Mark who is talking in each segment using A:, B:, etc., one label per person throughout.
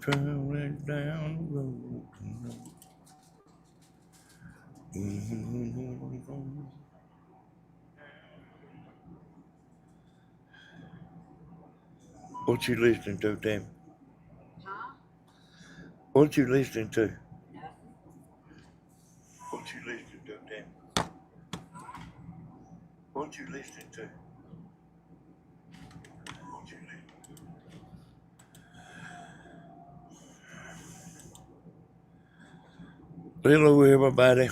A: Traveling down the road tonight. What you listening to, Tim?
B: Huh?
A: What you listening to?
B: Nothing.
A: What you listening to, Tim? What you listening to? What you listening to? Hello, everybody.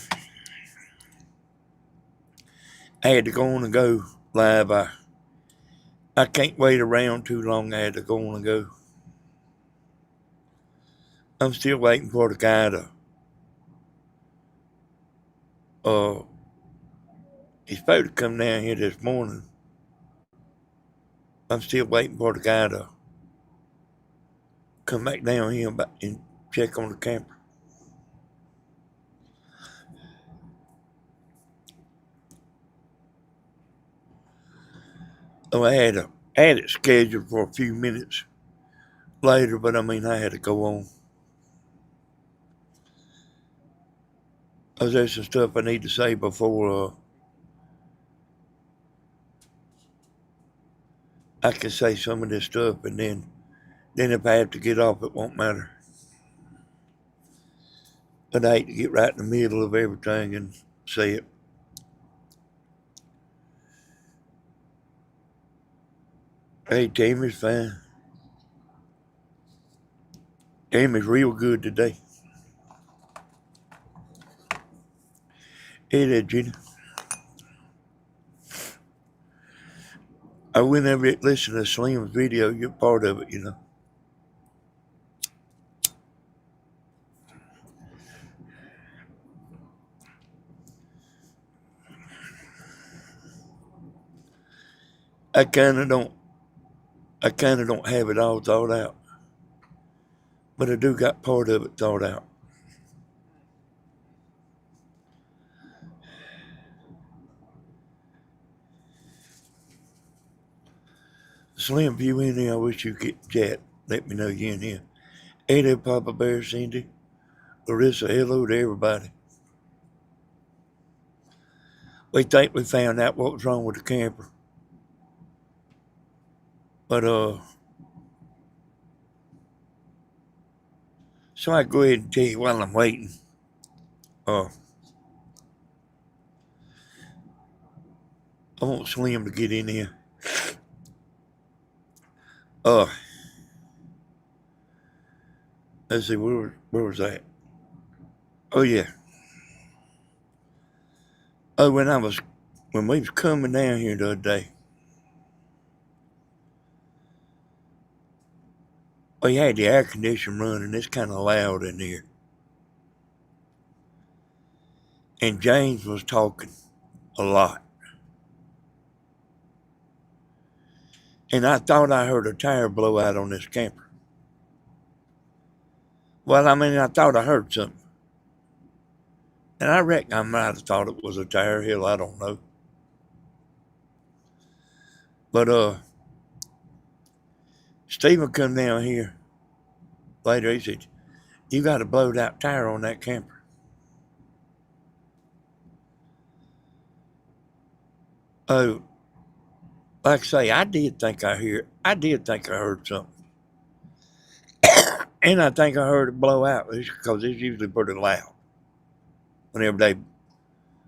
A: I had to go on and go live. I can't wait around too long. I had to go on and go. I'm still waiting for the guy to, he's supposed to come down here this morning. I'm still waiting for the guy to come back down here and check on the camper. Oh, I had it scheduled for a few minutes later, but I mean, I had to go on. There's some stuff I need to say before I can say some of this stuff, and then if I have to get off, it won't matter. But I hate to get right in the middle of everything and say it. Hey, Tammy's fine. Tammy's real good today. Hey there, Gina. Whenever you listen to Slim's video, you're part of it, you know. I kind of don't have it all thought out, but I do got part of it thought out. Slim, if you in here, I wish you could chat. Let me know you in here. Hey there, Papa Bear, Cindy, Larissa, hello to everybody. We think we found out what was wrong with the camper. But, so I go ahead and tell you while I'm waiting. I want Slim to get in here. Let's see, where was that? Oh, yeah. Oh, when we was coming down here the other day, we had the air conditioner running. It's kind of loud in here. And James was talking a lot. And I thought I heard a tire blow out on this camper. Well, I mean, I thought I heard something. And I reckon I might have thought it was a tire. Hell, I don't know. But Stephen come down here later. He said, "You got a blowed out tire on that camper." Oh, like I say, I did think I heard something. And I think I heard it blow out because it's usually pretty loud. Whenever they,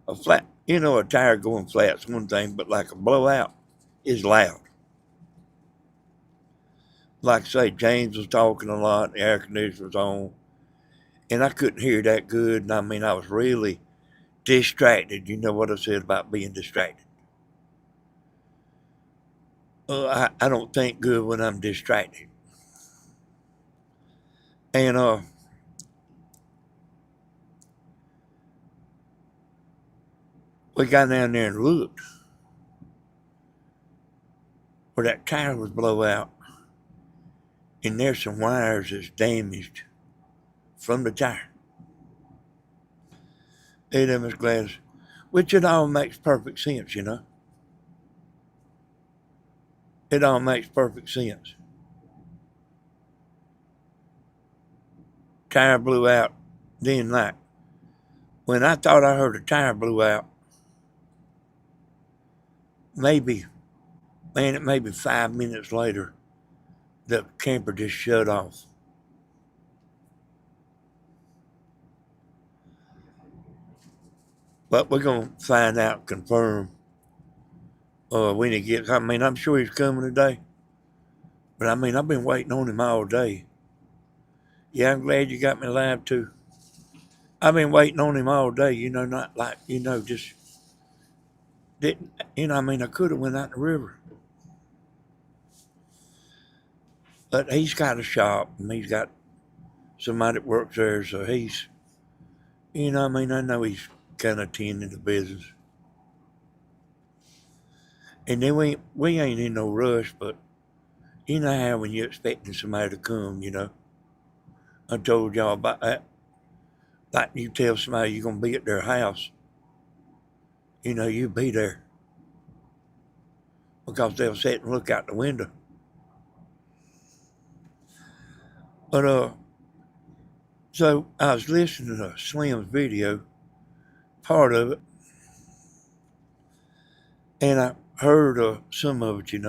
A: a tire going flat's one thing, but like a blowout is loud. Like I say, James was talking a lot, the air conditioner was on, and I couldn't hear that good. And I mean, I was really distracted. You know what I said about being distracted. I don't think good when I'm distracted. And we got down there and looked where that tire was blow out, and there's some wires that's damaged from the tire. Hey there, Miss Gladys. Which it all makes perfect sense, you know. It all makes perfect sense. tire blew out. Then, like, when I thought I heard a tire blew out, maybe, man, it may be 5 minutes later, the camper just shut off. But we're going to find out, confirm when he gets. I mean, I'm sure he's coming today. But I mean, I've been waiting on him all day. Yeah, I'm glad you got me live too. I've been waiting on him all day, not like, just didn't, I mean, I could have went out in the river. But he's got a shop and he's got somebody that works there, so he's, I mean, I know he's kind of tending the business. And then we ain't in no rush, but you know how when you're expecting somebody to come, I told y'all about that. Like you tell somebody you're going to be at their house, you be there because they'll sit and look out the window. But, so I was listening to Slim's video, part of it, and I heard some of it,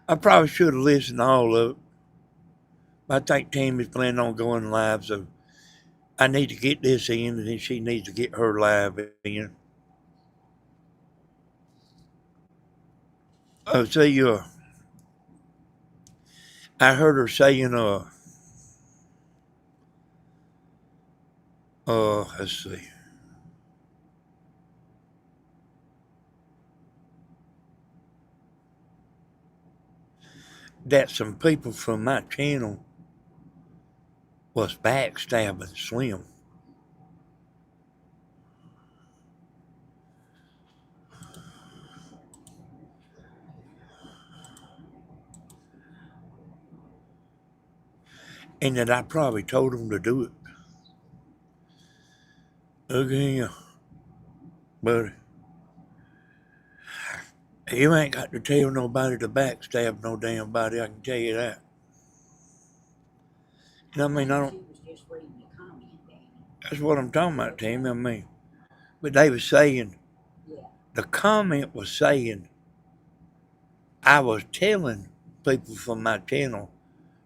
A: I probably should have listened to all of it. I think Tammy's planning on going live, so I need to get this in, and then she needs to get her live in. Oh, see, I heard her saying, let's see. That some people from my channel was backstabbing Slim. And that I probably told them to do it. Look at him, buddy. You ain't got to tell nobody to backstab no damn body, I can tell you that. I mean, I don't. That's what I'm talking about, Tammy. I mean, but they was saying, the comment was saying, I was telling people from my channel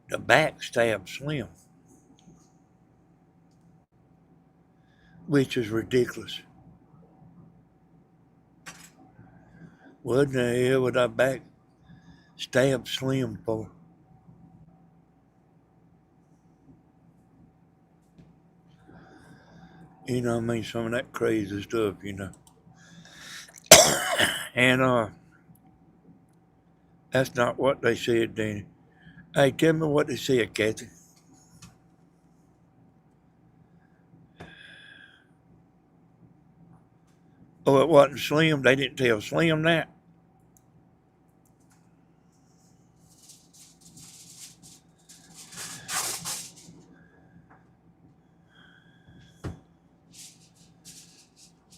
A: to backstab Slim, which is ridiculous. What in the hell would I backstab Slim for? I mean, some of that crazy stuff, And that's not what they said, Danny. Hey, tell me what they said, Kathy. Oh, it wasn't Slim. They didn't tell Slim that.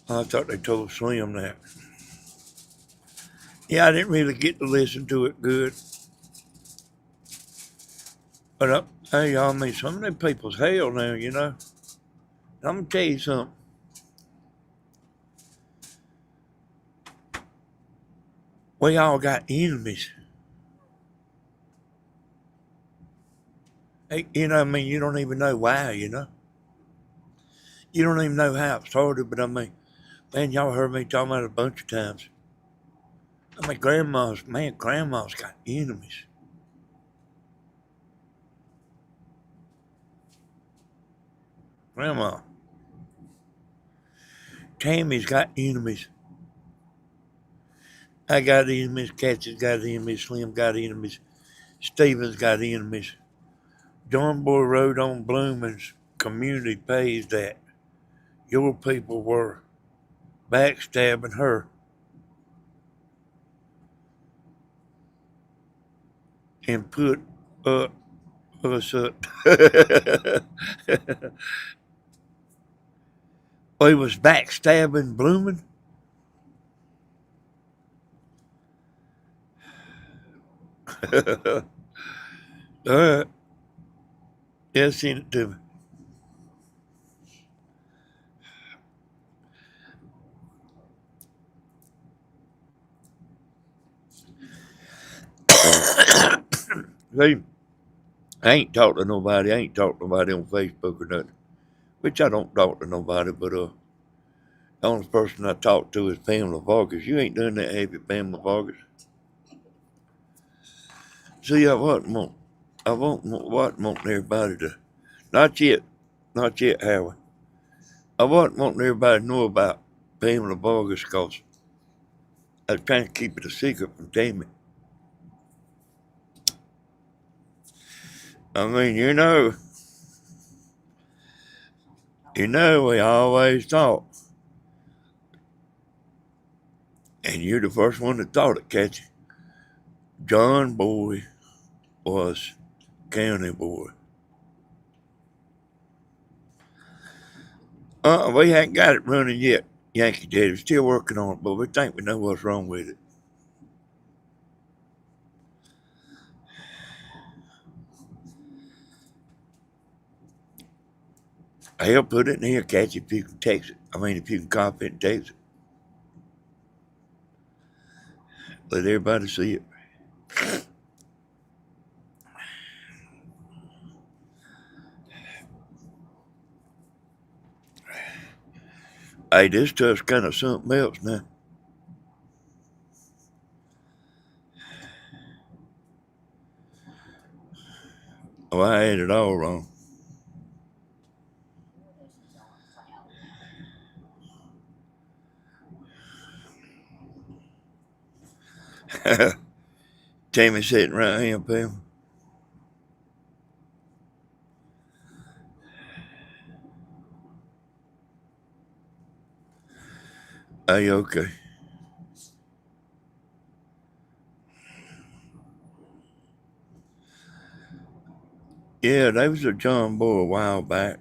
A: I thought they told Slim that. Yeah, I didn't really get to listen to it good. But hey, y'all, I mean, some of them people's hell now, I'm going to tell you something. We all got enemies. Hey, I mean, you don't even know why, You don't even know how it started, but I mean, man, y'all heard me talking about it a bunch of times. I mean, grandma's got enemies. Grandma. Tammy's got enemies. I got enemies. Kathy's got enemies. Slim got enemies. Steven's got enemies. John Boy Road on Blooming's community pays that your people were backstabbing her and put us up. We was backstabbing Blooming. All right. Yeah, send it to me. See, I ain't talked to nobody. I ain't talked to nobody on Facebook or nothing. Which I don't talk to nobody, but the only person I talk to is Pamela Vargas. You ain't doing that, have you, Pamela Vargas? See, I wasn't wanting everybody to, not yet, Howard. I wasn't wanting everybody to know about Pamela Vargas because I was trying to keep it a secret from Tammy. I mean, we always thought, and you're the first one that thought it, Catchy. John Boy was county boy. We ain't got it running yet, Yankee Daddy. We're still working on it, but we think we know what's wrong with it. I'll put it in here, Catchy, if you can text it. I mean, if you can copy it and text it. Let everybody see it. Hey, this stuff's kind of something else now. Oh, I had it all wrong. Tammy sitting right here, Pam. Hey, okay. Yeah, there was a John Boy a while back.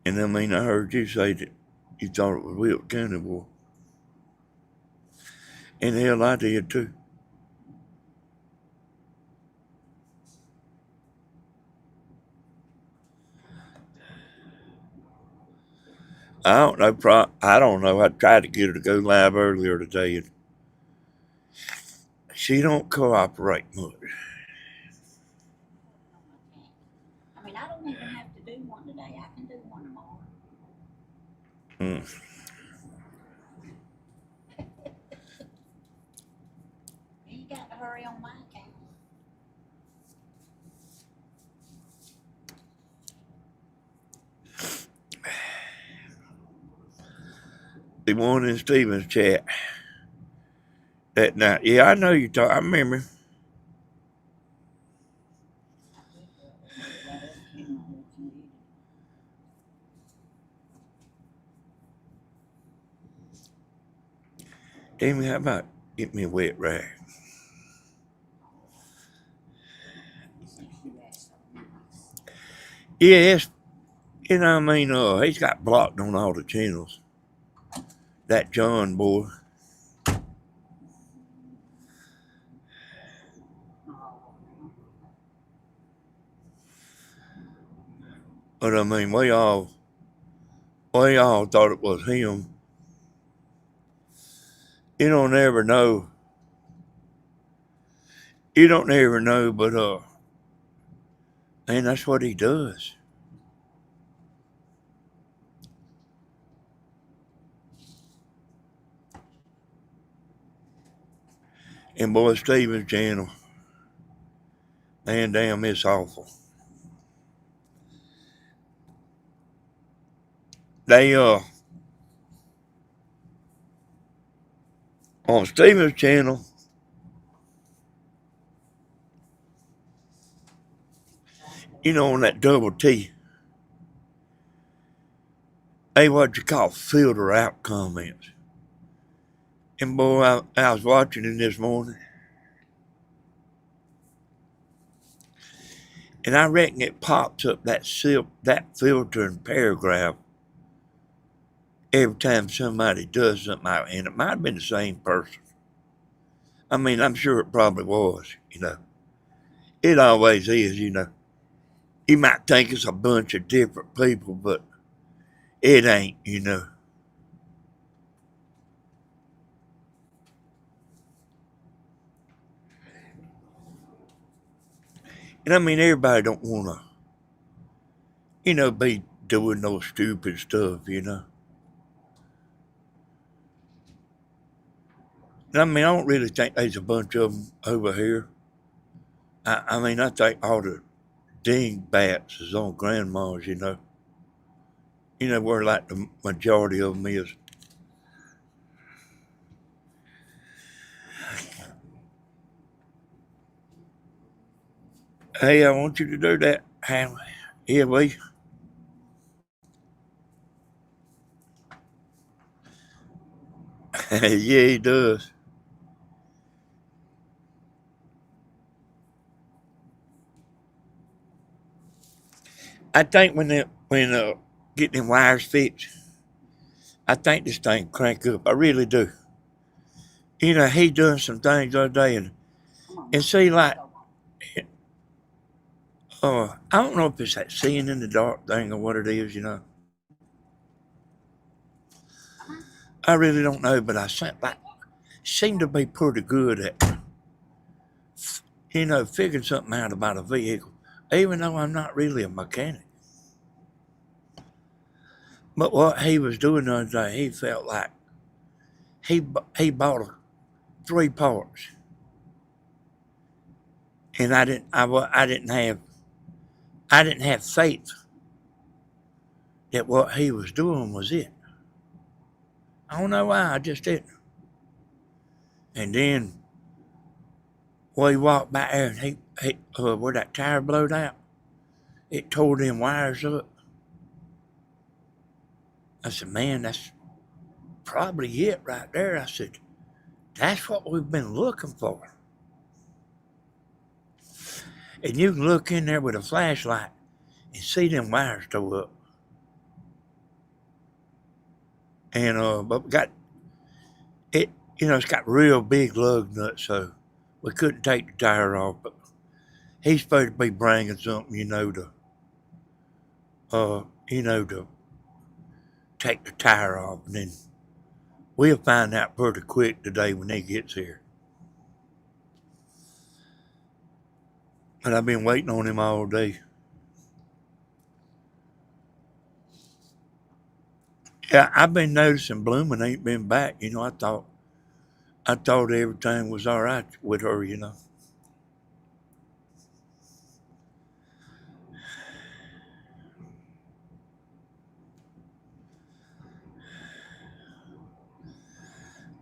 A: And I mean, I heard you say that you thought it was Will County Boy. And hell, I did too. I don't know. I don't know. I tried to get her to go live earlier today, and she don't cooperate much.
B: I mean, I don't even have to do one today. I can do one tomorrow.
A: Mm.
B: You got to hurry on my account.
A: The one in Steven's chat that night. Yeah, I know you talk. I remember. Amy, how about get me a wet rag? Yes, I mean, he's got blocked on all the channels. That John boy. But I mean, we all thought it was him. You don't ever know. You don't ever know, but man, that's what he does. And boy, Steven's channel, man, damn, it's awful. They on Steven's channel, on that double T, they what you call filter out comments. And boy, I was watching it this morning, and I reckon it pops up that filter and paragraph every time somebody does something, and it might have been the same person. I mean, I'm sure it probably was. It always is, you know. You might think it's a bunch of different people, but it ain't, you know. And I mean, everybody don't want to, be doing no stupid stuff, you know. And I mean, I don't really think there's a bunch of them over here. I mean, I think all the dingbats is on grandma's, you know. You know where like the majority of them is. Hey, I want you to do that, Hanley. Yeah, we. Yeah, he does. I think when getting them wires fixed, I think this thing crank up. I really do. You know, he done some things the other day, and see, like, I don't know if it's that seeing in the dark thing or what it is, you know. I really don't know, but I seem to be pretty good at, figuring something out about a vehicle, even though I'm not really a mechanic. But what he was doing the other day, he felt like he bought 3 parts, and I didn't have faith that what he was doing was it. I don't know why, I just didn't. And then we walked by there, and where that tire blowed out, it tore them wires up. I said, man, that's probably it right there. I said, that's what we've been looking for. And you can look in there with a flashlight and see them wires tore up. And but we got it, it's got real big lug nuts, so we couldn't take the tire off. But he's supposed to be bringing something, to take the tire off, and then we'll find out pretty quick today when he gets here. But I've been waiting on him all day. Yeah, I've been noticing Blooming ain't been back. I thought everything was all right with her.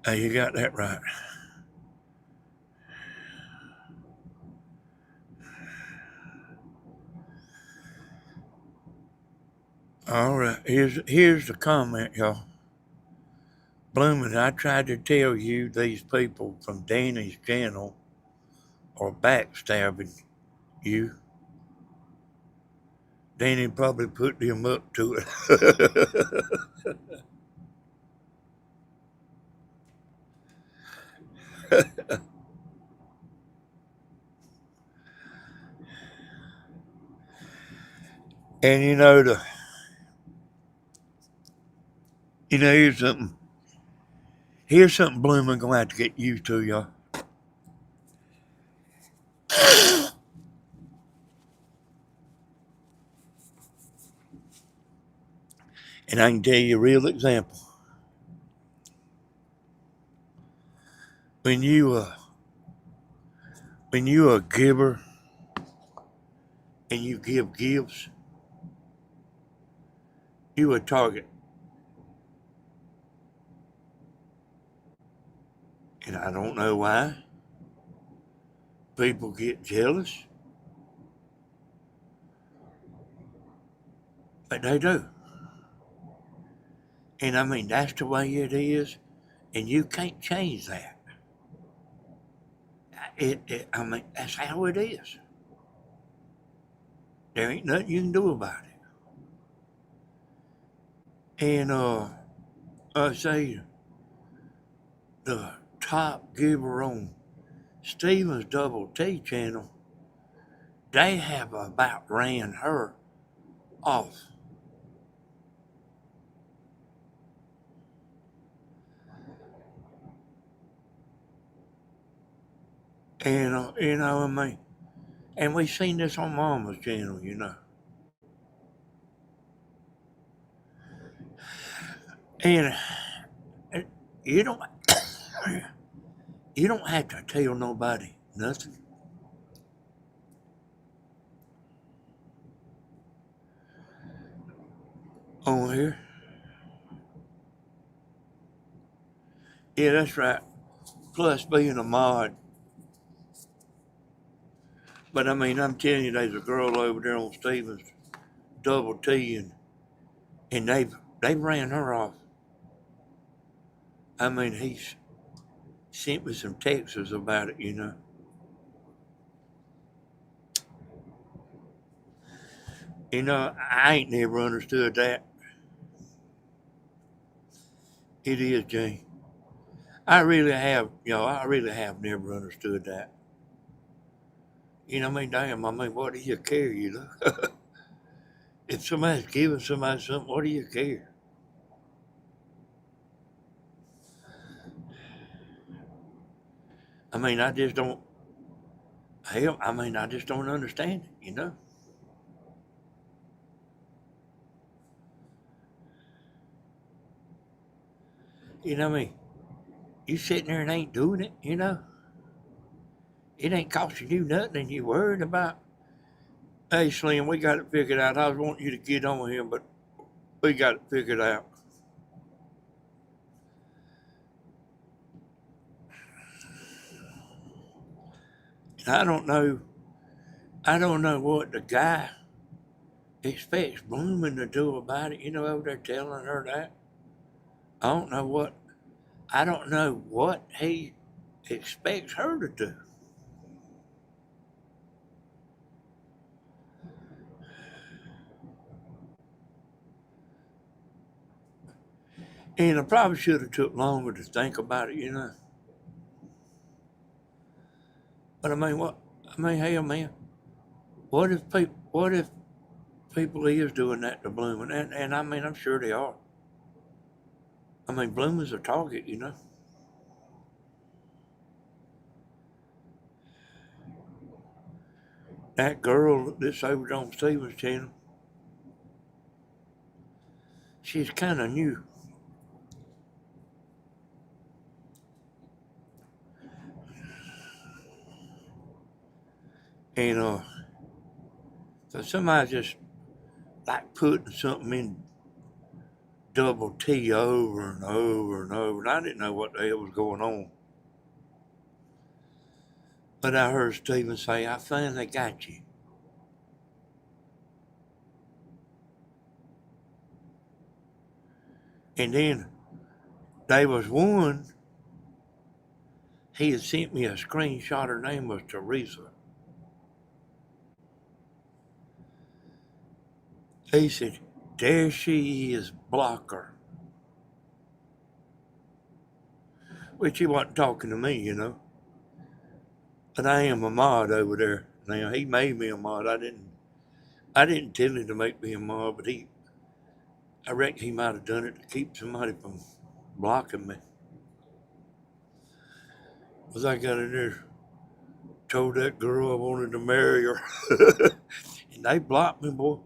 A: Hey, you got that right. All right, here's the comment, y'all. Blooming, I tried to tell you these people from Danny's channel are backstabbing you. Danny probably put them up to it. And here's something. Here's something Blooming gonna have to get used to, y'all. And I can tell you a real example. When you a giver and you give gifts, you a target. And I don't know why people get jealous, but they do. And I mean, that's the way it is, and you can't change that. I mean, that's how it is. There ain't nothing you can do about it. And I say the top giver on Steven's Double T channel they have about ran her off. And, I mean, and we seen this on Mama's channel, And you don't, you don't have to tell nobody nothing. On here. Yeah, that's right. Plus being a mod. But I mean, I'm telling you, there's a girl over there on Stevens, Double T, and they've ran her off. I mean, he's sent me some texts about it. I ain't never understood that. It is, Jane. I really have never understood that. I mean, damn, I mean, what do you care, If somebody's giving somebody something, what do you care? I mean, I just don't, hell, I mean, I just don't understand it. I mean, you sitting there and ain't doing it. It ain't costing you nothing and you worried about, hey, Slim, we got it figured out. I was wanting you to get on here, but we got it figured out. I don't know what the guy expects Blooming to do about it, over there telling her that. I don't know what he expects her to do. And I probably should have took longer to think about it. But I mean, hell, man, what if people is doing that to Blooming? And I mean, I'm sure they are. I mean, Blooming's a target. That girl that's over on Stevens' channel, she's kind of new. And so somebody just like putting something in Double T over and over and over, and I didn't know what the hell was going on. But I heard Steven say, I finally got you. And then there was one, he had sent me a screenshot, her name was Teresa. He said, there she is, block her. Which he wasn't talking to me, But I am a mod over there. Now, he made me a mod. I didn't tell him to make me a mod, but I reckon he might have done it to keep somebody from blocking me. Because I got in there, told that girl I wanted to marry her. And they blocked me, boy.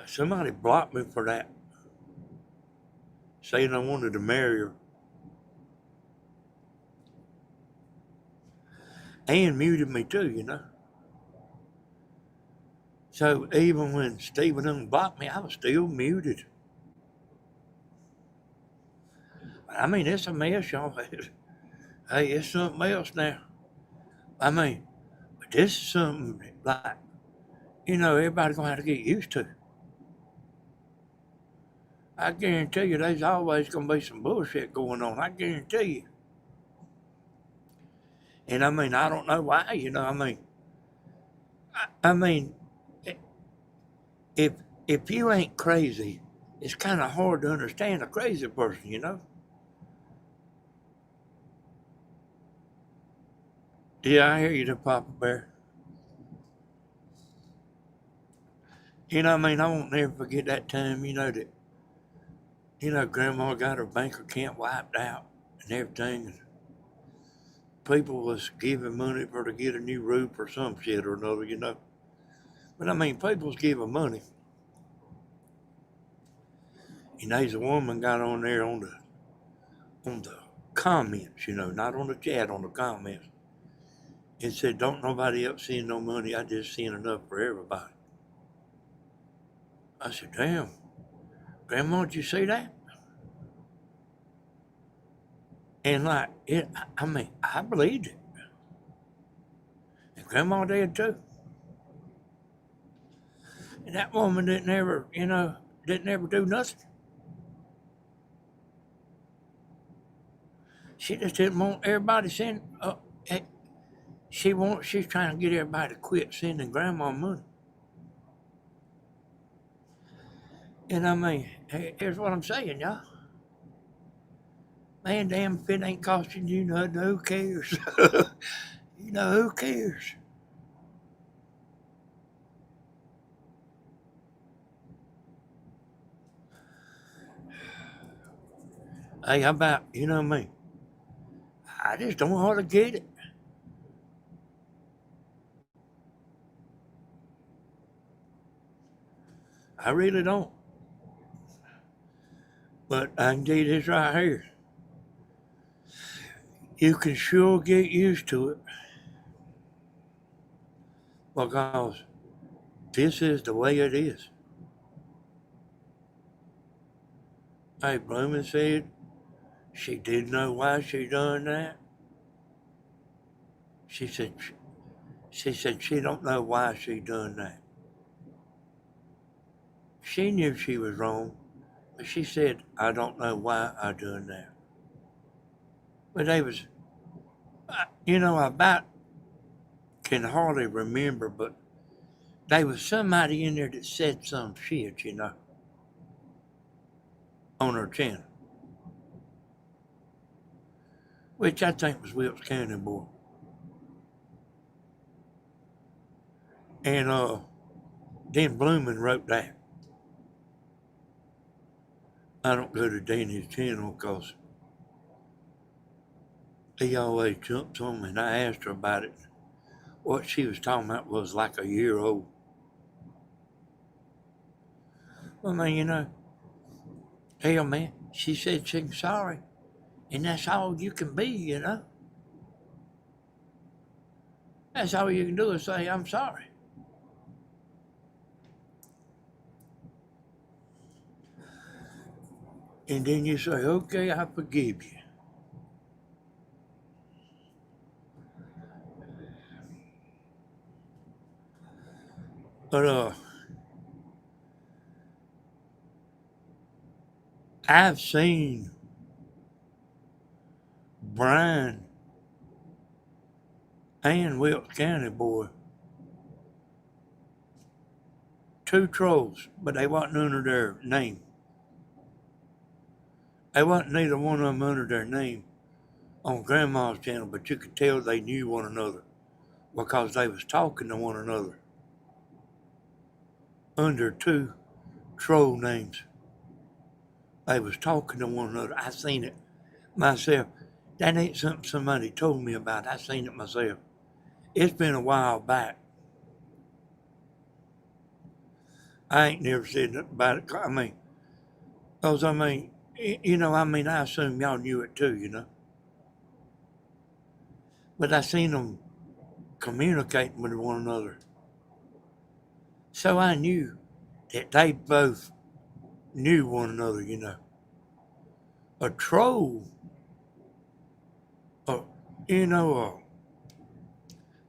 A: Somebody blocked me for that. Saying I wanted to marry her. And muted me too. So even when Stephen unblocked me, I was still muted. I mean, it's a mess, y'all. Hey, it's something else now. I mean, but this is something like, everybody's going to have to get used to. I guarantee you there's always going to be some bullshit going on. I guarantee you. And I mean, I don't know why, I mean, if you ain't crazy, it's kind of hard to understand a crazy person. Yeah, I hear you, the Papa Bear. You know, I won't never forget that time, Grandma got her bank account wiped out and everything. And people was giving money for to get a new roof or some shit or another. But people was giving money. And there's a woman got on there on the comments, not on the chat, on the comments, and said, "Don't nobody else send no money. I just sent enough for everybody." I said, "Damn, Grandma, did you see that?" And like it, I believed it, and Grandma did too. And that woman didn't ever do nothing. She just didn't want everybody send. Eh, she's trying to get everybody to quit sending Grandma money. And here's what I'm saying, y'all. Man, damn, if it ain't costing you nothing, who cares? Who cares? Hey, how about, me? I just don't know how to get it. I really don't. But I can tell you this right here. You can sure get used to it because this is the way it is. Hey, Bloomin said she didn't know why she done that. She said she don't know why she done that. She knew she was wrong, but she said, "I don't know why I done that." But they was, I about can hardly remember, but there was somebody in there that said some shit, on her channel, which I think was Wilkes County boy. And then Bloomin wrote that. I don't go to Danny's channel because he always jumps on me, and I asked her about it. What she was talking about was like a year old. Well, hell, man, she said she's sorry, and that's all you can be. That's all you can do is say, "I'm sorry." And then you say, "Okay, I forgive you." But I've seen Brian and Wilkes County boy, two trolls, but they wasn't under their name. They wasn't neither one of them under their name on Grandma's channel, but you could tell they knew one another because they was talking to one another under two troll names. They was talking to one another. I seen it myself. That ain't something somebody told me about. I seen it myself. It's been a while back. I ain't never said nothing about it. Because I assume y'all knew it too. But I seen them communicating with one another. So I knew that they both knew one another. A troll, uh, you know,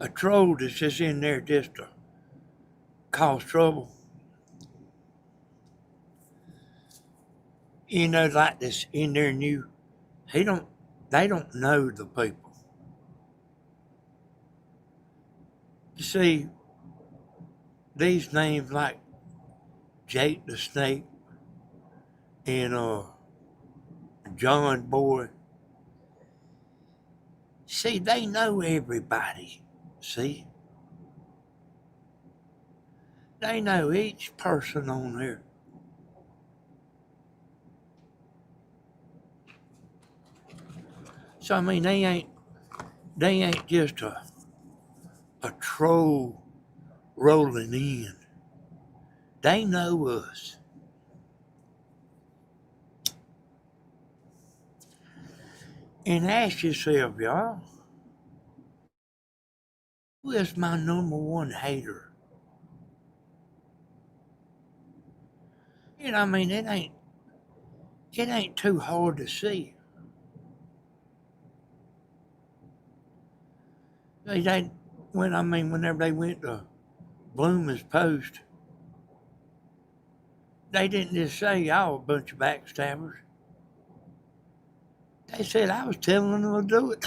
A: a troll that's just in there just to cause trouble. Like this in there new. They don't know the people. You see, these names like Jake the Snake and John Boy, See, they know everybody. See? They know each person on there. So I mean they ain't just a troll rolling in. They know us. And ask yourself, y'all, who is my number one hater? You know, I mean, it ain't too hard to see. They whenever they went to Bloom's post, they didn't just say y'all a bunch of backstabbers. They said I was telling them to do it.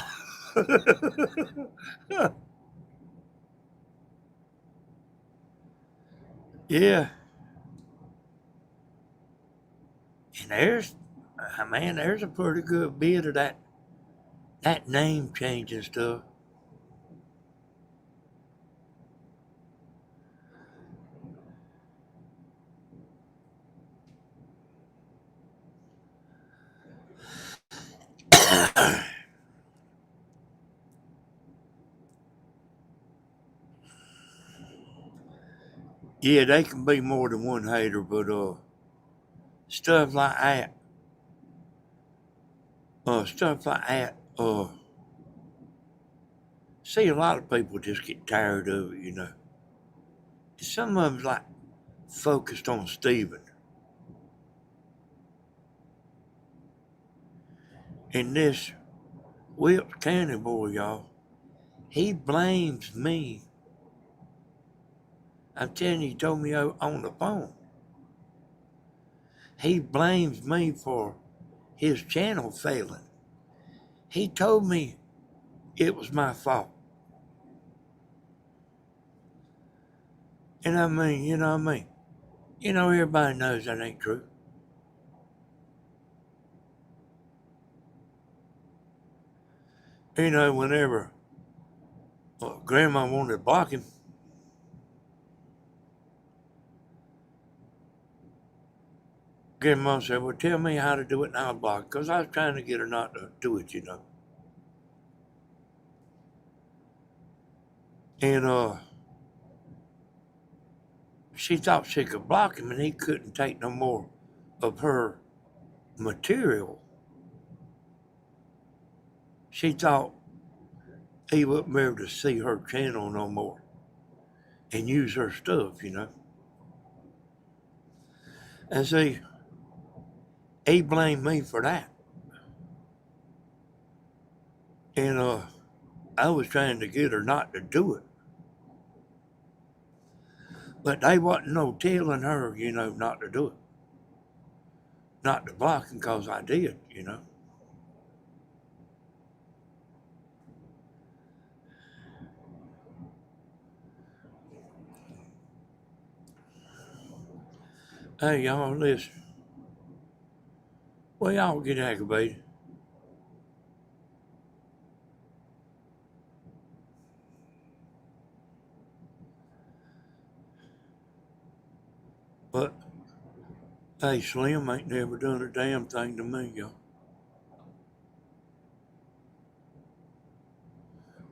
A: Yeah. And there's a pretty good bit of that name changing stuff. Yeah, they can be more than one hater, but stuff like that, see, a lot of people just get tired of it, you know. Some of them's like focused on Steven. And this Wilkes County boy, y'all, he blames me. I'm telling you, he told me on the phone. He blames me for his channel failing. He told me it was my fault. And I mean, you know what I mean? You know, everybody knows that ain't true. You know, whenever Grandma wanted to block him, Grandma said, well, tell me how to do it and I'll block it. Because I was trying to get her not to do it, you know. And she thought she could block him and he couldn't take no more of her material. She thought he wouldn't be able to see her channel no more and use her stuff, you know. And see, he blamed me for that. And I was trying to get her not to do it. But they wasn't no telling her, you know, not to do it. Not to block him because I did, you know. Hey, y'all, listen. Well, y'all get aggravated. But, hey, Slim ain't never done a damn thing to me, y'all.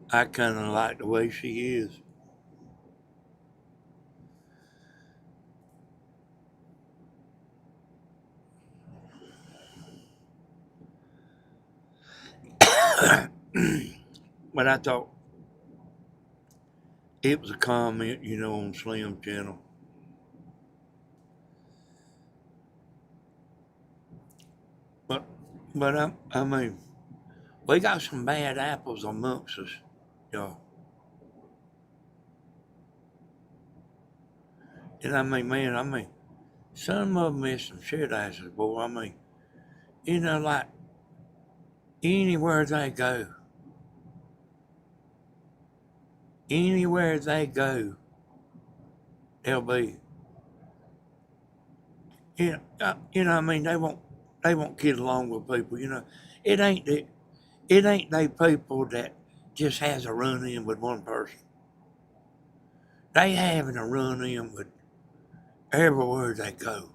A: I kind of like the way she is. But I thought it was a comment, you know, on Slim channel. But, I mean, we got some bad apples amongst us, y'all. And I mean, man, some of them is some shit asses, boy. I mean, you know, like anywhere they go, they'll be, you know, I mean, they won't get along with people. You know, it ain't the, it ain't they people that just has a run-in with one person. They having a run-in with everywhere they go.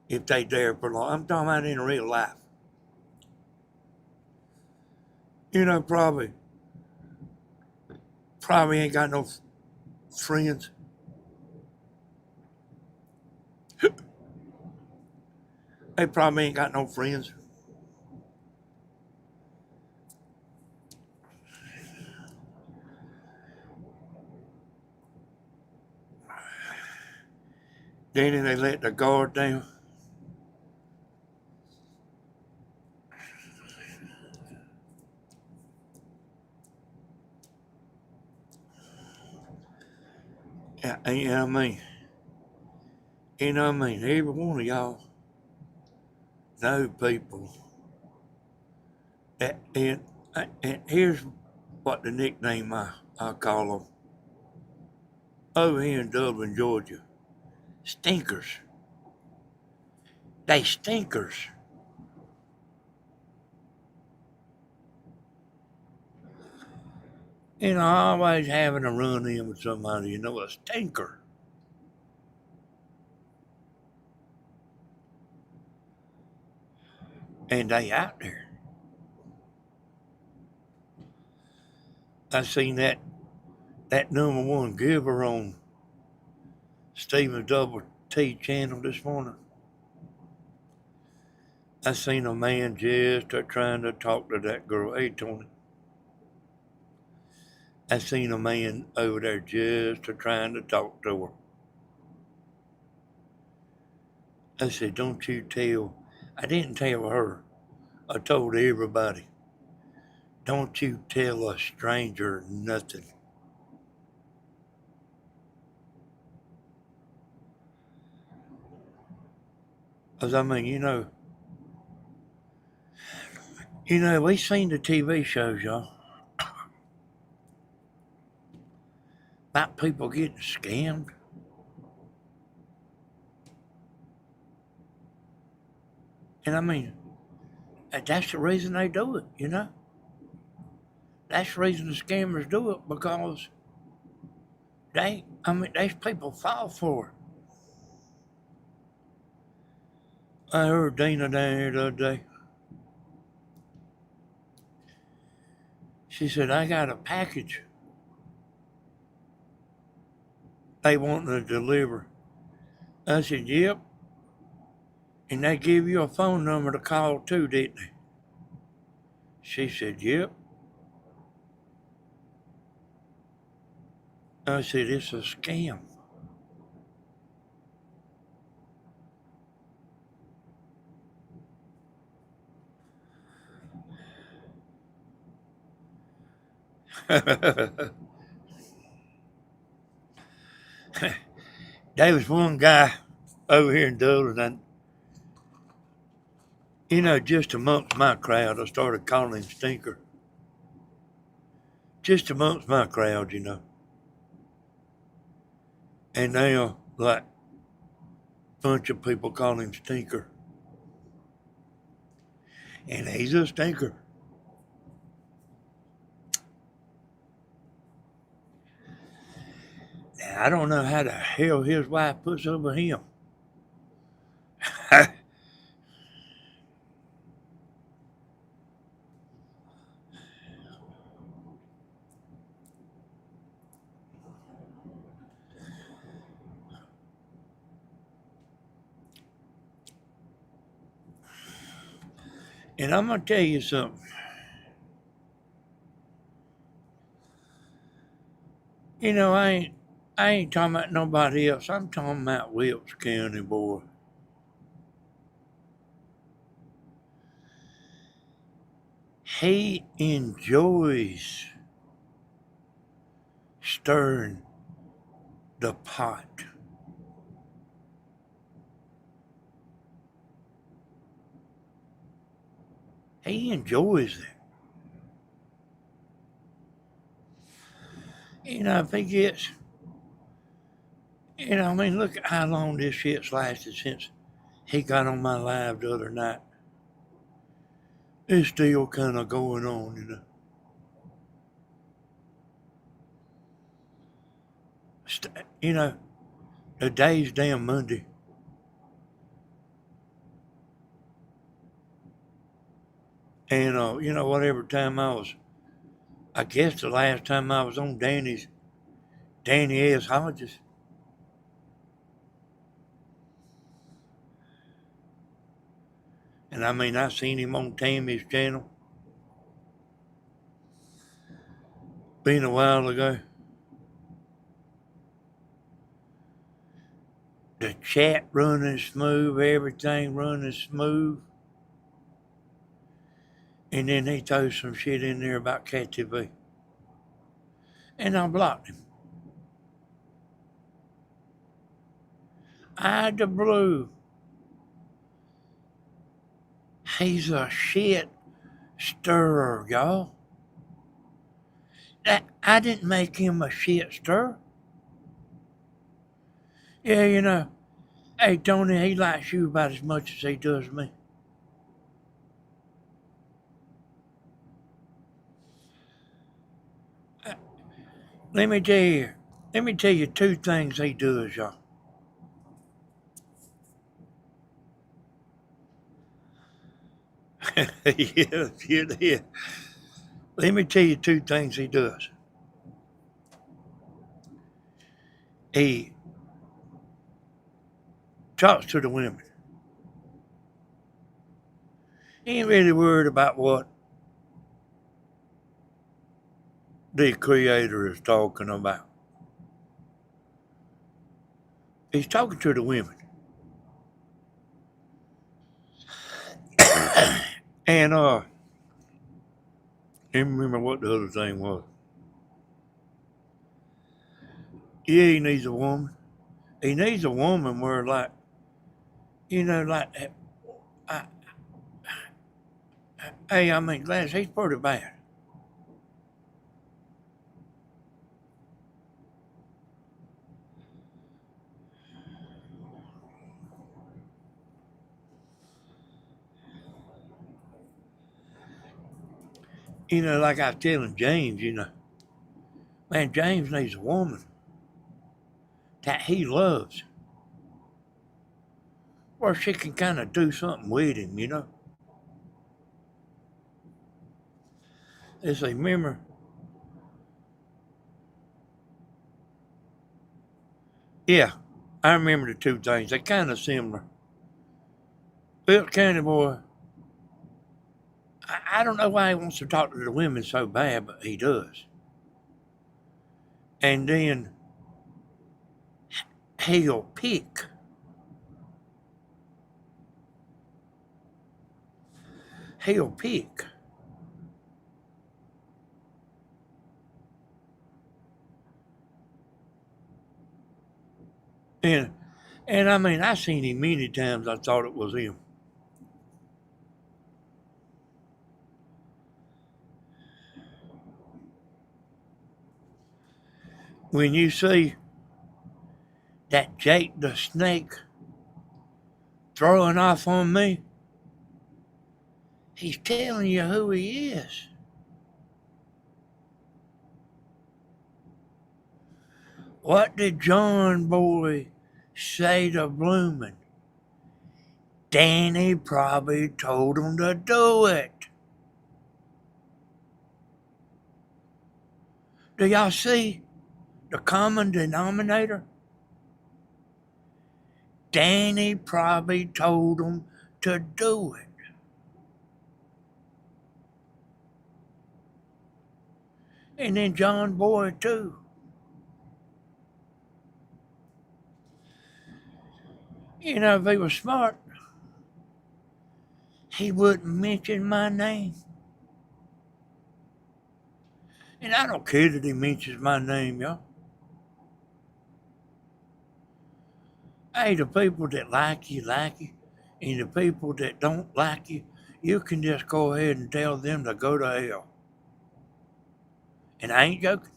A: If they there for long. I'm talking about in real life. You know, probably ain't got no friends. They probably ain't got no friends. Then they let the guard down. Yeah, you know what I mean? You know what I mean? Every one of y'all know people that, and here's what the nickname I call them. Over here in Dublin, Georgia, stinkers. They stinkers. You know, always having a run-in with somebody, you know, a stinker. And they out there. I seen that number one giver on Stephen Double T channel this morning. I seen a man just trying to talk to that girl. Hey, Tony. I seen a man over there just trying to talk to her. I said, don't you tell. I didn't tell her. I told everybody. Don't you tell a stranger nothing. Because, I mean, you know, we seen the TV shows, y'all, about people getting scammed. And I mean, that's the reason they do it, you know? That's the reason the scammers do it, because these people fall for it. I heard Dina down here the other day. She said, I got a package they wanting to deliver. I said, yep. And they give you a phone number to call too, didn't they? She said, yep. I said, it's a scam. There was one guy over here in Dublin, and you know, just amongst my crowd, I started calling him Stinker. Just amongst my crowd, you know. And now, like, a bunch of people call him Stinker. And he's a stinker. Now, I don't know how the hell his wife puts up with him. And I'm going to tell you something. You know, I ain't talking about nobody else. I'm talking about Wilkes County, boy. He enjoys stirring the pot. He enjoys it. You know, if he gets, you know, I mean, look at how long this shit's lasted since he got on my live the other night. It's still kind of going on, you know. You know, the day's damn Monday. And, whatever time I guess the last time I was on Danny S. Hodges. And I mean, I seen him on Tammy's channel. Been a while ago. The chat running smooth, everything running smooth. And then he throws some shit in there about Cat TV. And I blocked him. Eyed the blue. He's a shit stirrer, y'all. I didn't make him a shit stirrer. Yeah, hey, Tony, he likes you about as much as he does me. Let me tell you two things he does, y'all. Yeah. Let me tell you two things he does. He talks to the women. He ain't really worried about what the creator is talking about. He's talking to the women. And I can't remember what the other thing was. Yeah, he needs a woman. He needs a woman where, like, I, hey, I mean, Glass, he's pretty bad. Like I was telling James, man, James needs a woman that he loves, where she can kind of do something with him. It's a remember. Yeah, I remember the two things. They're kind of similar. Bill County boy, I don't know why he wants to talk to the women so bad, but he does. And then he'll pick. He'll pick. And I mean, I seen him many times. I thought it was him. When you see that Jake the Snake throwing off on me, he's telling you who he is. What did John Boy say to Bloomin'? Danny probably told him to do it. Do y'all see the common denominator? Danny probably told him to do it. And then John Boy too. If he was smart, he wouldn't mention my name. And I don't care that he mentions my name, y'all. Hey, the people that like you. And the people that don't like you can just go ahead and tell them to go to hell. And I ain't joking.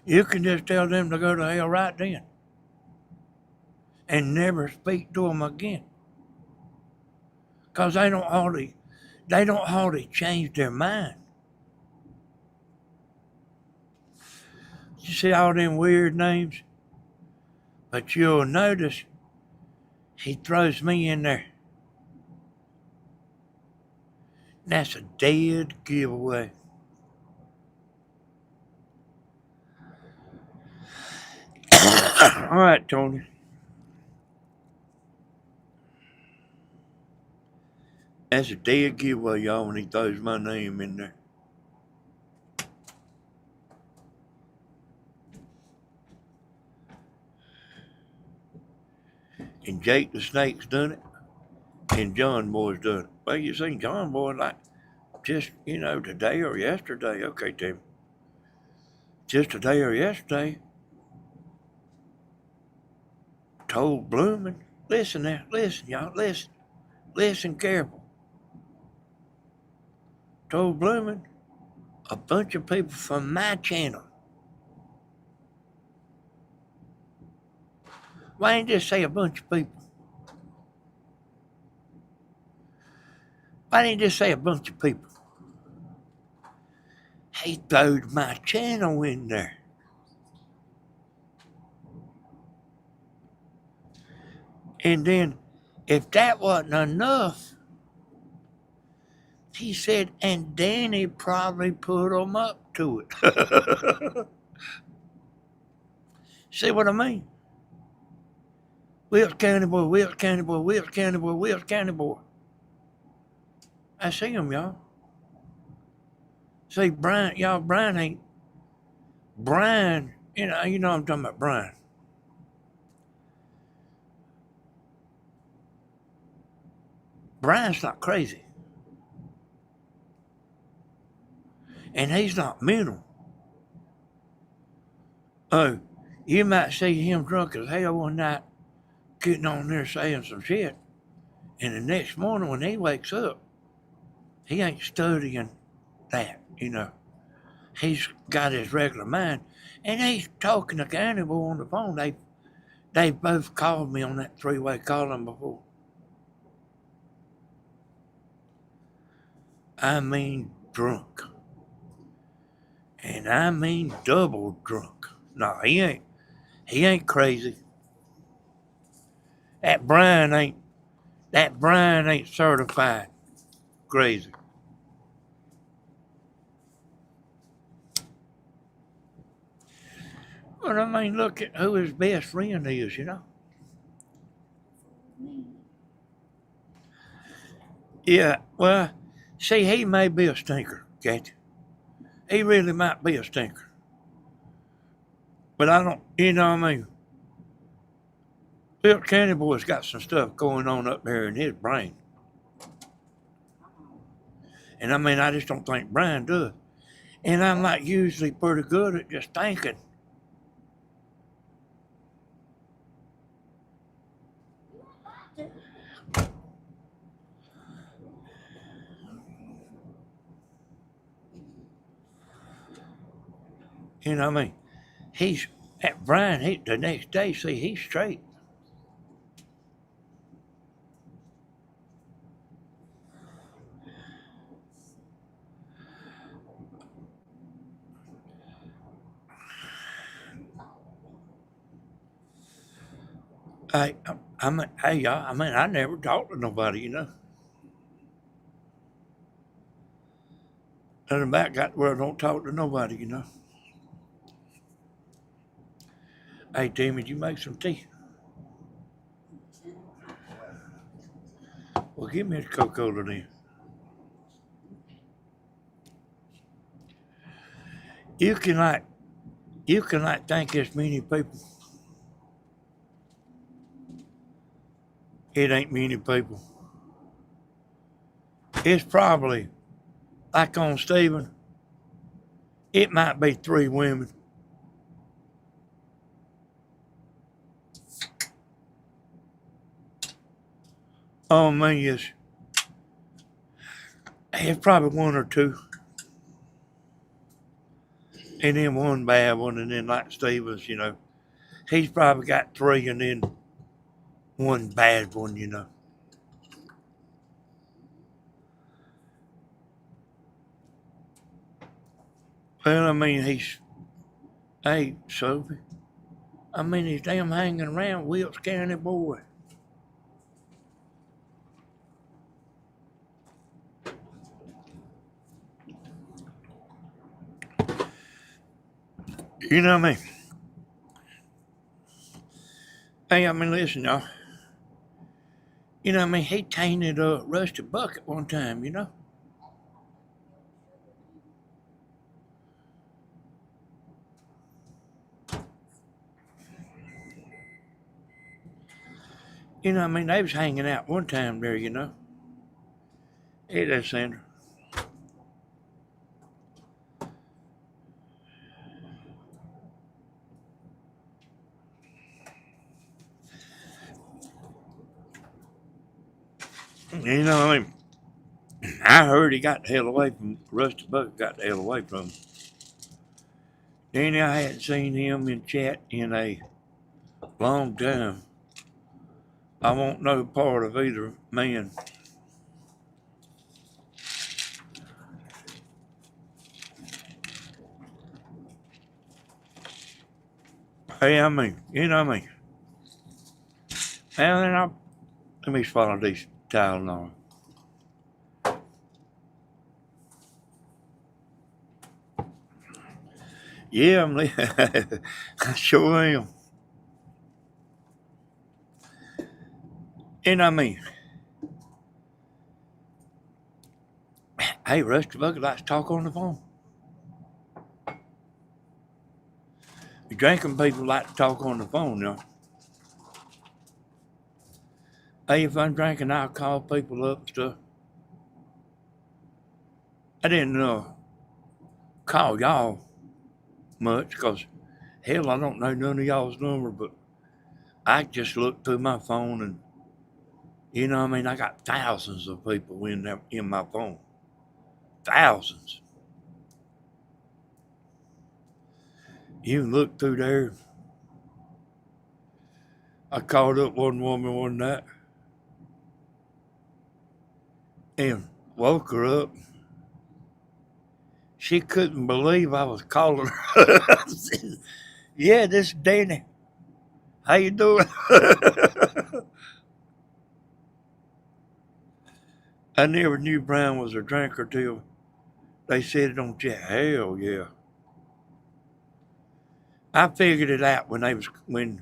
A: You can just tell them to go to hell right then. And never speak to them again. Because they don't hardly change their mind. You see all them weird names? But you'll notice he throws me in there. That's a dead giveaway. All right, Tony. That's a dead giveaway, y'all, when he throws my name in there. And Jake the Snake's done it, and John Boy's done it. Well, you seen John Boy like just, today or yesterday. Okay, Tim. Just today or yesterday. Told Bloomin'. Listen now, listen, y'all, listen. Listen careful. Told Bloomin', a bunch of people from my channel. Why ain't just say a bunch of people? Why didn't just say a bunch of people? He throwed my channel in there. And then, if that wasn't enough, he said, and Danny probably put him up to it. See what I mean? Wilkes County boy, Wilkes County boy, Wilkes County boy, Wilkes County boy. I see him, y'all. See, Brian, y'all, Brian ain't. Brian, you know I'm talking about Brian. Brian's not crazy. And he's not mental. Oh, you might see him drunk as hell one night, getting on there saying some shit. And the next morning when he wakes up, he ain't studying that, He's got his regular mind. And he's talking to County boy on the phone. They both called me on that three-way calling before. I mean drunk. And I mean double drunk. No, he ain't crazy. That Brian ain't certified crazy. But I mean, look at who his best friend is, Yeah, well, see, he may be a stinker, Kathy. He really might be a stinker. But I don't, what I mean? Bill County Boy's got some stuff going on up there in his brain. And I mean, I just don't think Brian does. And I'm like usually pretty good at just thinking. You know what I mean? He's at Brian, the next day, see, he's straight. Hey, y'all, I never talked to nobody, Nothing about got where I don't talk to nobody, Hey, Timmy, did you make some tea? Well, give me a Coca-Cola then. You can think there's many people. It ain't many people. It's probably, like on Stephen, it might be 3 women. On me, it's probably 1 or 2. And then 1 bad one, and then like Stevens, he's probably got 3 and then 1 bad one, Well, I mean, Hey, Sophie. I mean, he's damn hanging around Wilkes County, boy. You know what I mean? Hey, I mean, listen, y'all. You know what I mean? He tainted a Rusty Bucket one time, you know? You know what I mean? They was hanging out one time there, you know? Hey, there, Sandra. You know what I mean? I heard he got the hell away from Rusty Bucket, got the hell away from him. Danny, I hadn't seen him in chat in a long time. I want no part of either man. Hey, I mean, you know what I mean? And then let me swallow these Tylenol. Yeah, I sure am. You know what I mean? Hey, Rusty Bucket likes to talk on the phone. The drinking people like to talk on the phone, you know. Hey, if I'm drinking, I'll call people up and stuff. I didn't call y'all much because, hell, I don't know none of y'all's number, but I just looked through my phone and, you know what I mean? I got thousands of people in my phone. Thousands. You can look through there. I called up one woman one night and woke her up. She couldn't believe I was calling her. I said, yeah, this is Danny. How you doing? I never knew Brian was a drinker till they said it on chat. Hell yeah. I figured it out when Brian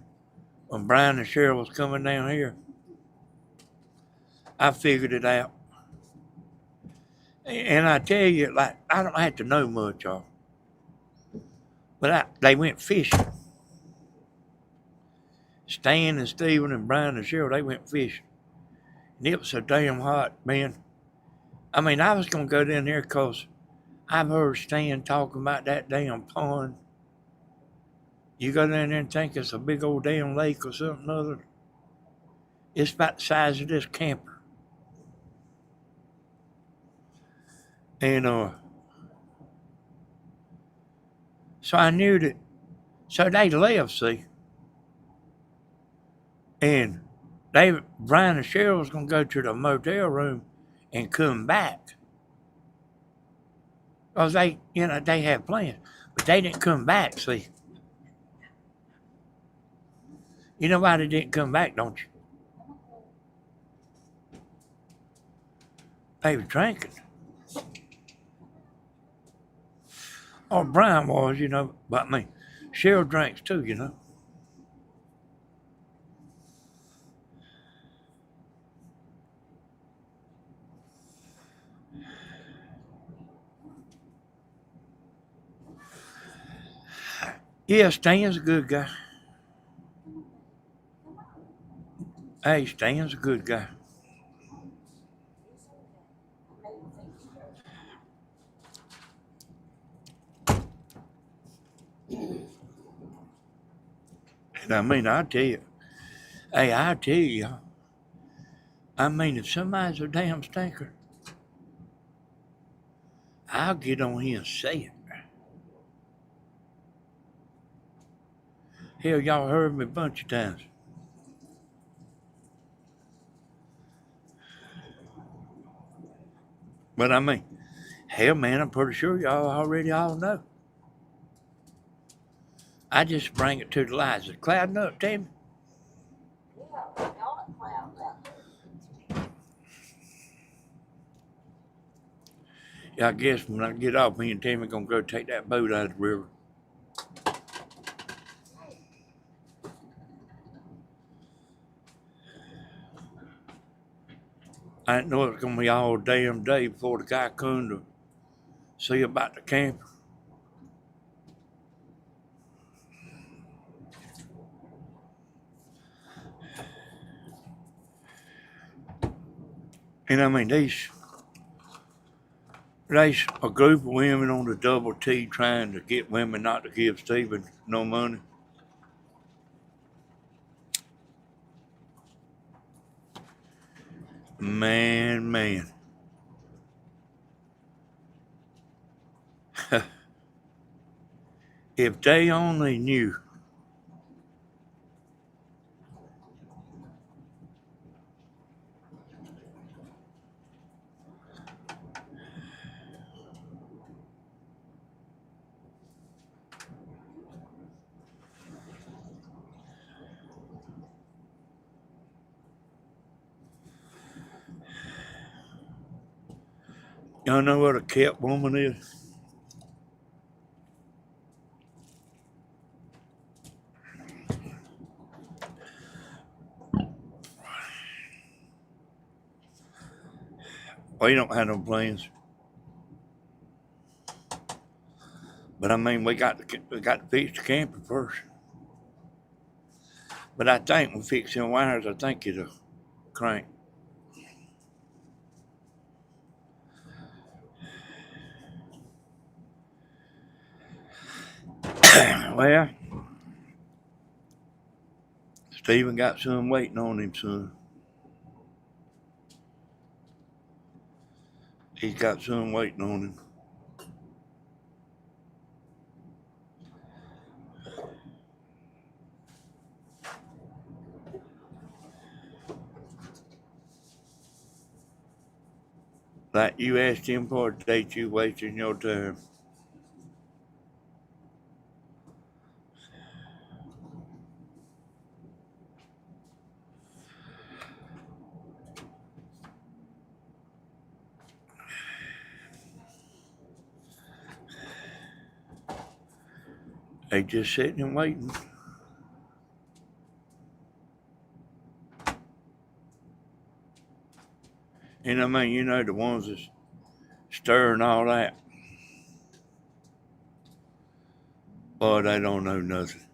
A: and Cheryl was coming down here. I figured it out. And I tell you, like, I don't have to know much of, but they went fishing. Stan and Steven and Brian and Cheryl, they went fishing. And it was so damn hot, man. I mean, I was going to go down there because I've heard Stan talking about that damn pond. You go down there and think it's a big old damn lake or something other. It's about the size of this camper. And so I knew that. So they left, see. And Brian and Cheryl was going to go to the motel room and come back. Because they had plans. But they didn't come back, see. You know why they didn't come back, don't you? They were drinking. Or Brian was, you know, but I mean, Cheryl drinks too, you know. Yeah, Stan's a good guy. Hey, Stan's a good guy. And I mean, I tell you, hey, I tell you, I mean, if somebody's a damn stinker, I'll get on here and say it. Hell, y'all heard me a bunch of times. But I mean, hell, man, I'm pretty sure y'all already all know. I just bring it to the light. Is it clouding up, Tammy?
B: Yeah, dark cloud out there.
A: Yeah, I guess when I get off, me and Tammy gonna go take that boat out of the river. I didn't know it was gonna be all damn day before the guy come to see about the camper. And I mean, there's a group of women on the double T trying to get women not to give Stephen no money. Man. If they only knew. Y'all know what a kept woman is? We don't have no plans. But I mean, we got to fix the camper first. But I think when fixing wires, I think it'll crank. Well, Stephen got some waiting on him, son. He's got some waiting on him. Like you asked him for a date, you wasting your time. They just sitting and waiting. And I mean, you know, the ones that's stirring all that. Boy, they don't know nothing.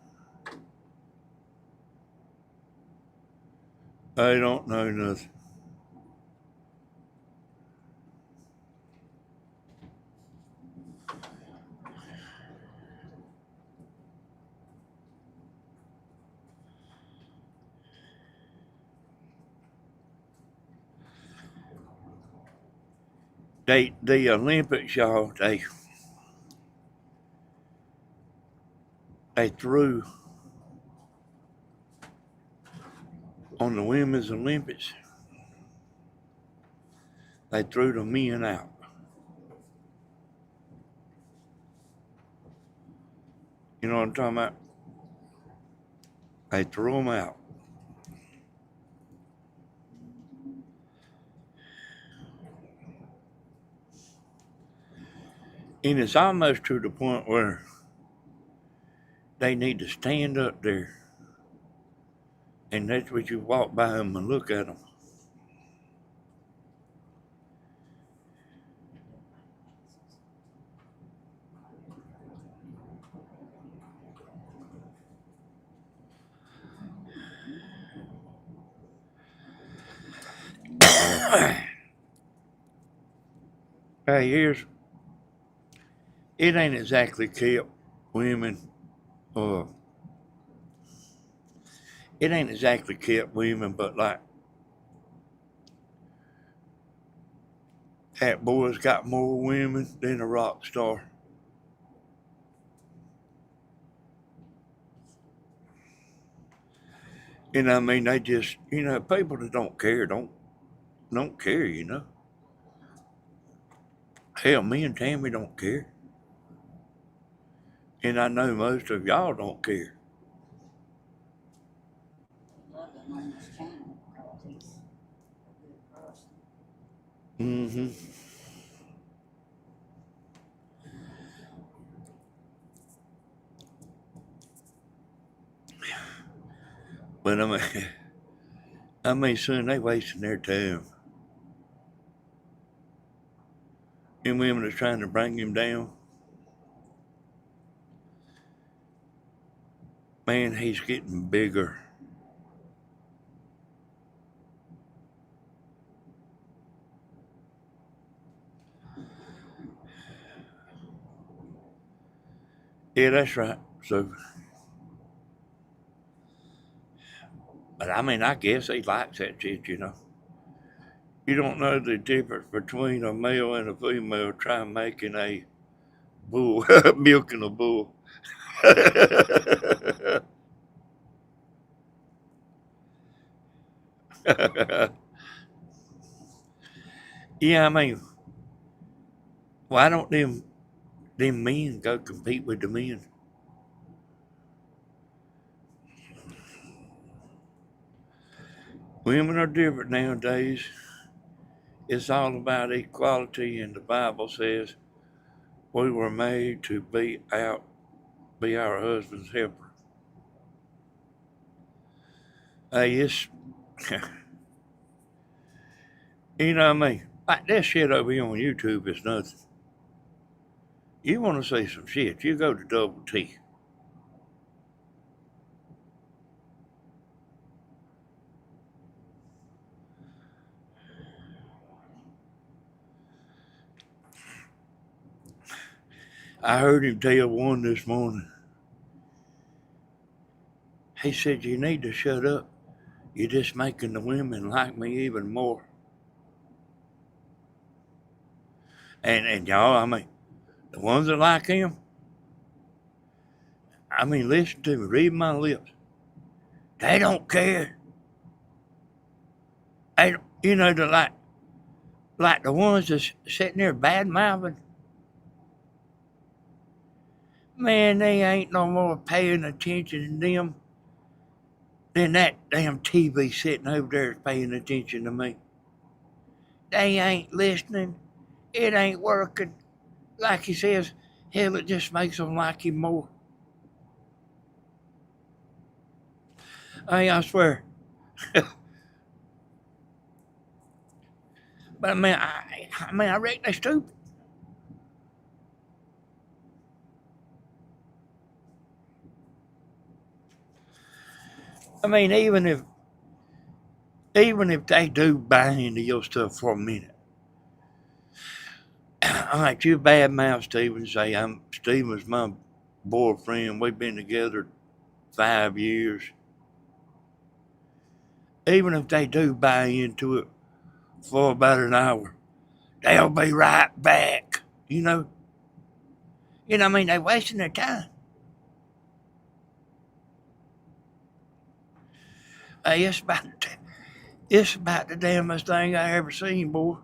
A: They don't know nothing. The Olympics, y'all, they threw on the women's Olympics. They threw the men out. You know what I'm talking about? They threw them out. And it's almost to the point where they need to stand up there. And that's what you walk by them and look at them. Hey, it ain't exactly kept women, uh, it ain't exactly kept women, but like, that boy's got more women than a rock star. And I mean, they just, people that don't care, don't care, you know. Hell, me and Tammy don't care. And I know most of y'all don't care.
B: Love him on this channel because he's a good person.
A: Mm-hmm. But I mean, son, they wasting their time. And women are trying to bring him down. Man, he's getting bigger. Yeah, that's right. So, but I mean, I guess he likes that shit, you know. You don't know the difference between a male and a female trying making a bull, milking a bull. Yeah, I mean, why don't them men go compete with the men? Women are different nowadays. It's all about equality, and the Bible says we were made to be our husband's helper. Hey, it's you know what I mean. Like that shit over here on YouTube is nothing. You want to see some shit? You go to Double T. I heard him tell one this morning. He said, "You need to shut up. You're just making the women like me even more." And y'all, I mean, the ones that like him, I mean, listen to me, read my lips. They don't care. They, you know, they're like the ones that's sitting there bad mouthing. Man, they ain't no more paying attention to them than that damn TV sitting over there is paying attention to me. They ain't listening. It ain't working. Like he says, hell, it just makes them like him more. I swear. But I reckon they stupid. I mean, even if they do buy into your stuff for a minute, all right, you bad mouth Steven, say Steven's my boyfriend. We've been together 5 years. Even if they do buy into it for about an hour, they'll be right back. You know what I mean? They're wasting their time. Hey, it's about the damnest thing I ever seen, boy.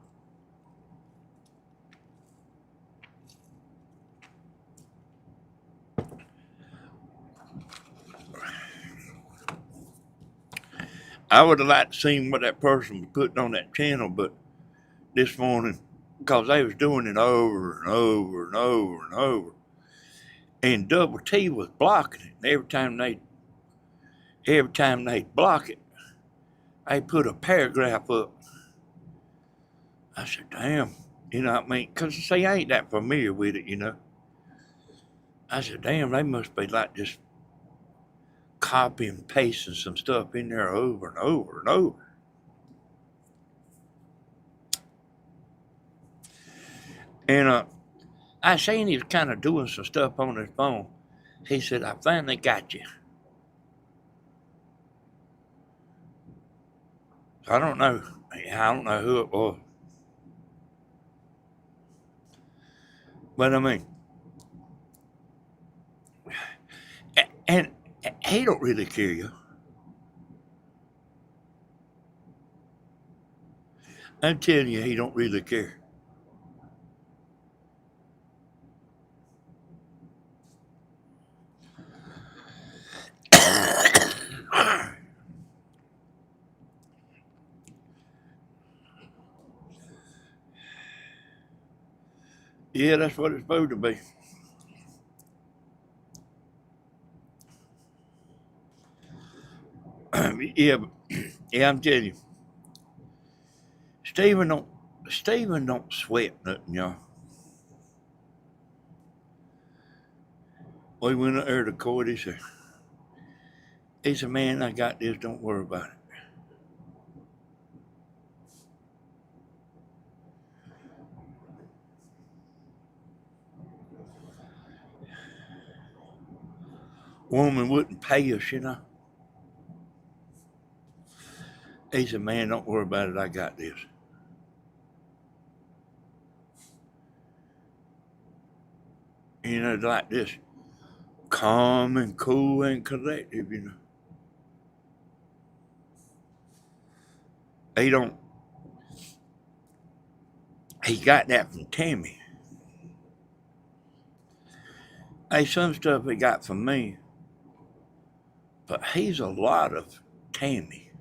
A: I would have liked to seen what that person was putting on that channel, but this morning, because they was doing it over and over and over and over, and Double T was blocking it. And every time they block it, they put a paragraph up. I said, damn, you know what I mean? Because, see, I ain't that familiar with it, you know. I said, damn, they must be like just copy and pasting some stuff in there over and over and over. And I seen he was kind of doing some stuff on his phone. He said, I finally got you. I don't know. I don't know who it was. But I mean, and he don't really care you. I'm telling you, he don't really care. Yeah, that's what it's supposed to be. Yeah, yeah, I'm telling you, Stephen don't Stephen don't sweat nothing, y'all. We went up there to court. He said, man, I got this. Don't worry about it. Woman wouldn't pay us, you know. He said, man, don't worry about it. I got this. You know, like this, calm and cool and collective, you know. He don't, he got that from Tammy. Hey, some stuff he got from me, but he's a lot of Tammy.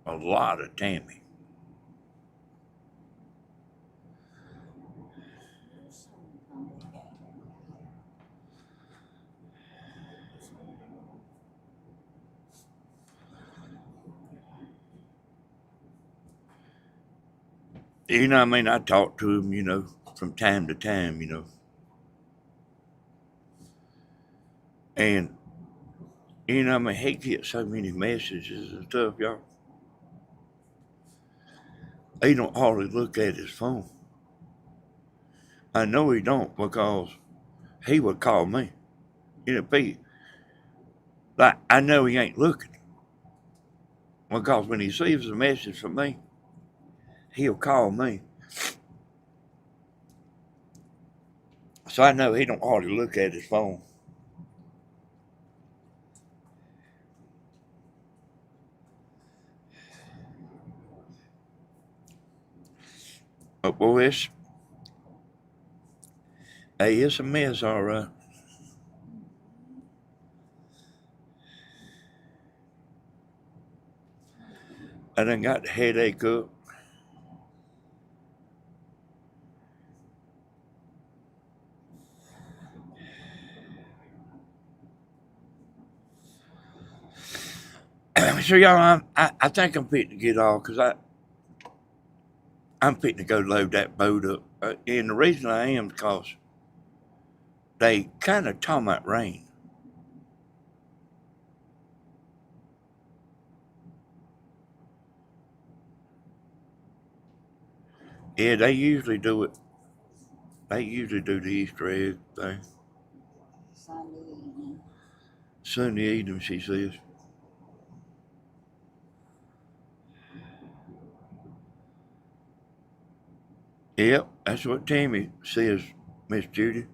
A: A lot of Tammy. You know what I mean? I talk to him, you know, from time to time, you know. And, you know, I mean, he gets so many messages and stuff, y'all. He don't hardly look at his phone. I know he don't because he would call me. You know, Pete, like, I know he ain't looking because when he receives a message from me, he'll call me. So I know he don't hardly look at his phone. But boy, it's a mess, all right. I done got the headache up. So y'all, I think I'm fitting to get off because I'm fitting to go load that boat up. And the reason I am is because they kind of talking about rain. Yeah, they usually do it. They usually do the Easter egg thing.
B: Sunday evening.
A: Sunday evening, she says. Yep, that's what Tammy says, Miss Judy.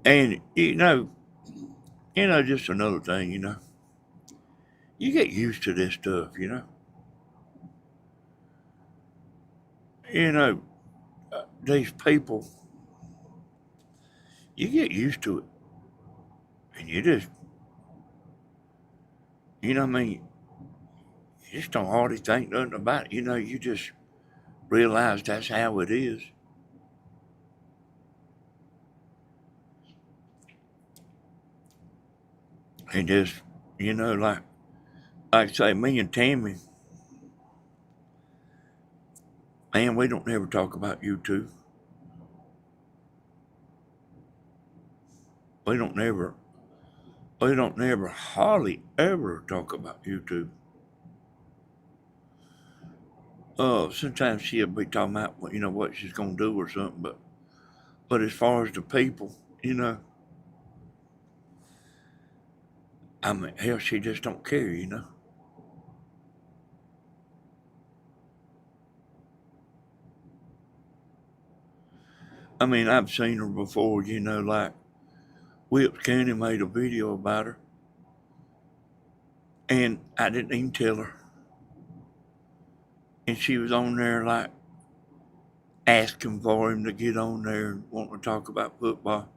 A: And just another thing, you get used to this stuff. You know, these people, you get used to it, and you just, what I mean, you just don't hardly think nothing about it. You just realize that's how it is, and just, like I say, me and Tammy, man, we don't never talk about you two. We don't never, we don't never hardly ever talk about you two. Sometimes she'll be talking about what she's gonna do or something, but as far as the people, I mean, hell, she just don't care. I mean, I've seen her before, like Whips County made a video about her, and I didn't even tell her, and she was on there like asking for him to get on there and wanting to talk about football,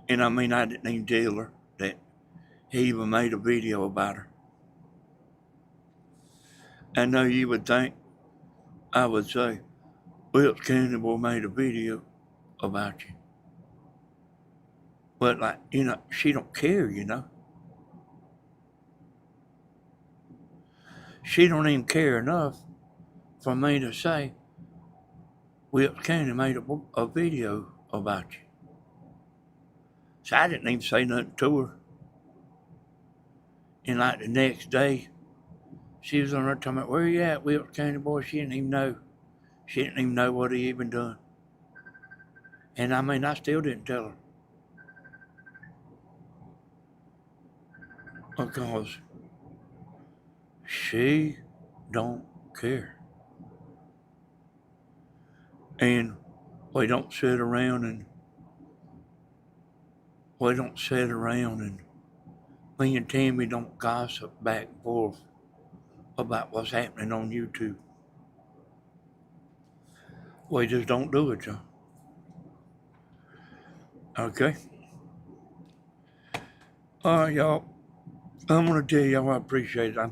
A: and I mean, I didn't even tell her that he even made a video about her. I know you would think I would say, well, Cannibal made a video about you. But like, she don't care, She don't even care enough for me to say, Will Candy made a video about you. So I didn't even say nothing to her. And like the next day, she was on her talking about, where you at, Will Candy boy? She didn't even know. She didn't even know what he even done. And I mean, I still didn't tell her. Because she don't care. And we don't sit around and me and Tammy don't gossip back and forth about what's happening on YouTube. We just don't do it, y'all. Okay? All right, y'all. I'm going to tell y'all I appreciate it.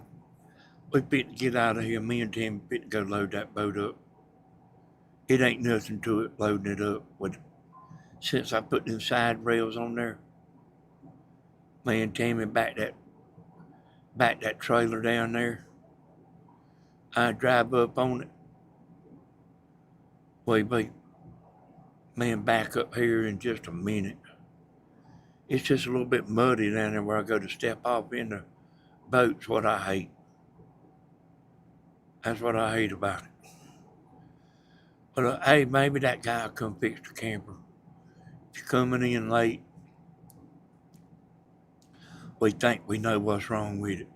A: We fit to get out of here. Me and Tammy fit to go load that boat up. It ain't nothing to it loading it up. Since I put them side rails on there, me and Tammy back that trailer down there. I drive up on it. Wait, man, back up here in just a minute. It's just a little bit muddy down there where I go to step off in the boat's what I hate. That's what I hate about it. But hey, maybe that guy will come fix the camper. If you're coming in late, we think we know what's wrong with it.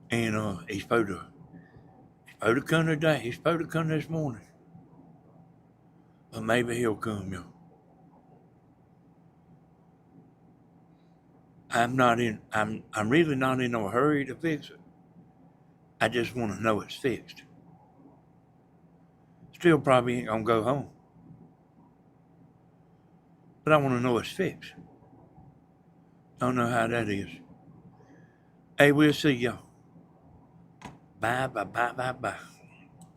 A: And he's supposed to come today. He's supposed to come this morning. But maybe he'll come, y'all. I'm really not in no hurry to fix it. I just want to know it's fixed. Still probably ain't gonna go home. But I want to know it's fixed. Don't know how that is. Hey, we'll see y'all. Bye.